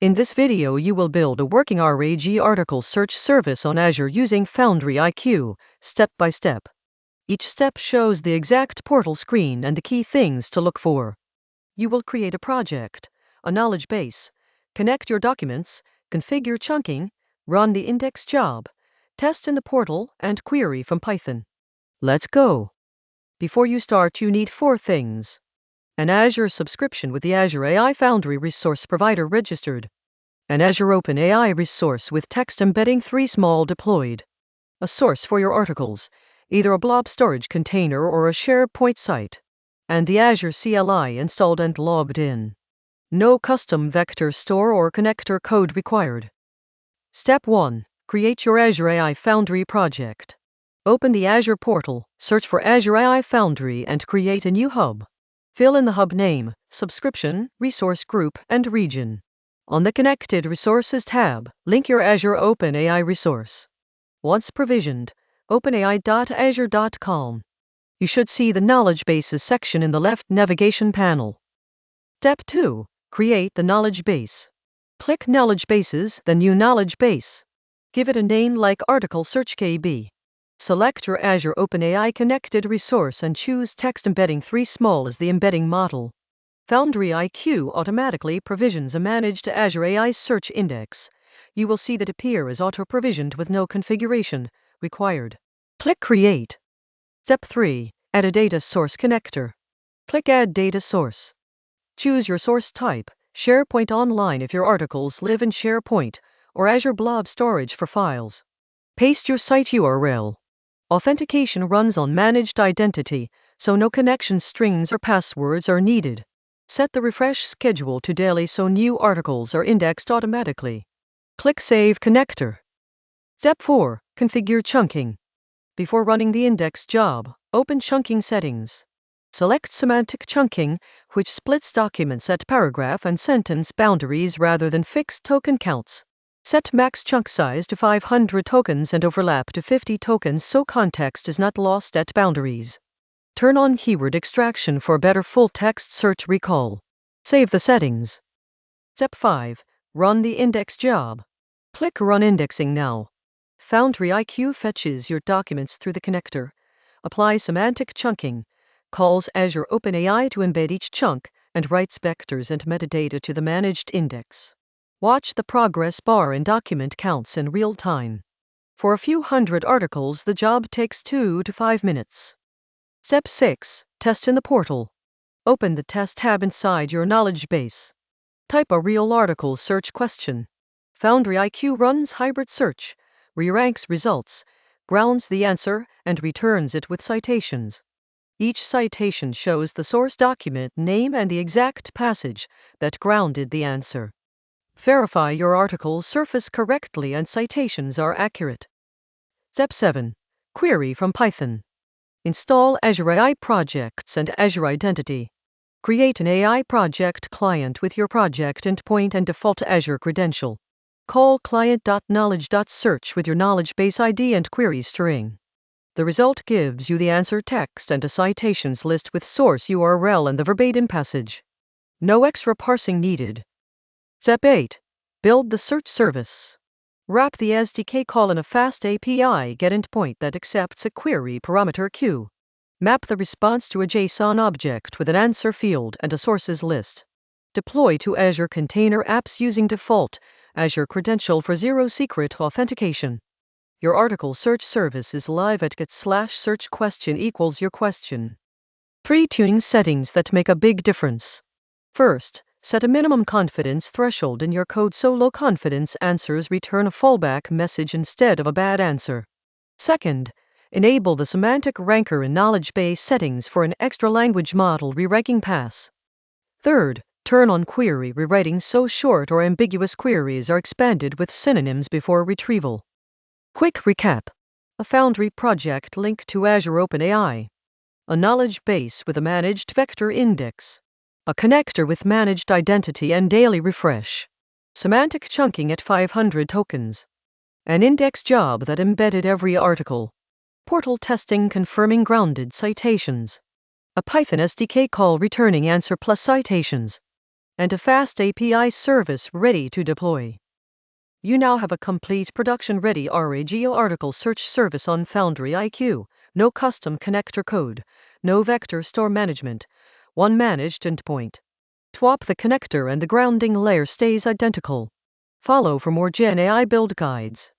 In this video you will build a working RAG article search service on Azure using Foundry IQ, step by step. Each step shows the exact portal screen and the key things to look for. You will create a project, a knowledge base, connect your documents, configure chunking, run the index job, test in the portal, and query from Python. Let's go. Before you start, you need 4 things. An Azure subscription with the Azure AI Foundry resource provider registered. An Azure OpenAI resource with text embedding 3 small deployed. A source for your articles, either a blob storage container or a SharePoint site. And the Azure CLI installed and logged in. No custom vector store or connector code required. Step 1. Create your Azure AI Foundry project. Open the Azure portal, search for Azure AI Foundry and create a new hub. Fill in the hub name, subscription, resource group, and region. On the Connected Resources tab, link your Azure OpenAI resource. Once provisioned, openai.azure.com. You should see the Knowledge Bases section in the left navigation panel. Step 2. Create the knowledge base. Click Knowledge Bases, then New Knowledge Base. Give it a name like Article Search KB. Select your Azure OpenAI connected resource and choose Text Embedding 3 Small as the embedding model. Foundry IQ automatically provisions a managed Azure AI Search index. You will see that appear as auto-provisioned with no configuration required. Click Create. Step 3. Add a data source connector. Click Add Data Source. Choose your source type, SharePoint Online if your articles live in SharePoint, or Azure Blob storage for files. Paste your site URL. Authentication runs on managed identity, so no connection strings or passwords are needed. Set the refresh schedule to daily so new articles are indexed automatically. Click Save Connector. Step 4. Configure chunking. Before running the index job, open Chunking Settings. Select Semantic Chunking, which splits documents at paragraph and sentence boundaries rather than fixed token counts. Set max chunk size to 500 tokens and overlap to 50 tokens so context is not lost at boundaries. Turn on keyword extraction for better full-text search recall. Save the settings. Step 5. Run the index job. Click Run Indexing now. Foundry IQ fetches your documents through the connector. Apply semantic chunking. Calls Azure OpenAI to embed each chunk, and writes vectors and metadata to the managed index. Watch the progress bar and document counts in real time. For a few hundred articles, the job takes 2 to 5 minutes. Step 6. Test in the portal. Open the Test tab inside your knowledge base. Type a real article search question. Foundry IQ runs hybrid search, re-ranks results, grounds the answer, and returns it with citations. Each citation shows the source document name and the exact passage that grounded the answer. Verify your articles surface correctly and citations are accurate. Step 7. Query from Python. Install Azure AI Projects and Azure Identity. Create an AI project client with your project endpoint and default Azure credential. Call client.knowledge.search with your knowledge base ID and query string. The result gives you the answer text and a citations list with source URL and the verbatim passage. No extra parsing needed. Step 8. Build the search service. Wrap the SDK call in a fast API GET endpoint that accepts a query parameter Q. Map the response to a JSON object with an answer field and a sources list. Deploy to Azure Container Apps using default Azure credential for zero secret authentication. Your article search service is live at get/search question equals your question. 3 tuning settings that make a big difference. First, set a minimum confidence threshold in your code so low confidence answers return a fallback message instead of a bad answer. Second, enable the semantic ranker in knowledge base settings for an extra language model re-ranking pass. Third, turn on query rewriting so short or ambiguous queries are expanded with synonyms before retrieval. Quick recap. A Foundry project linked to Azure OpenAI. A knowledge base with a managed vector index. A connector with managed identity and daily refresh. Semantic chunking at 500 tokens. An index job that embedded every article. Portal testing confirming grounded citations. A Python SDK call returning answer plus citations. and a fast API service ready to deploy. You now have a complete production-ready RAGO article search service on Foundry IQ. No custom connector code, no vector store management, one managed endpoint. Swap the connector and the grounding layer stays identical. Follow for more genai build guides.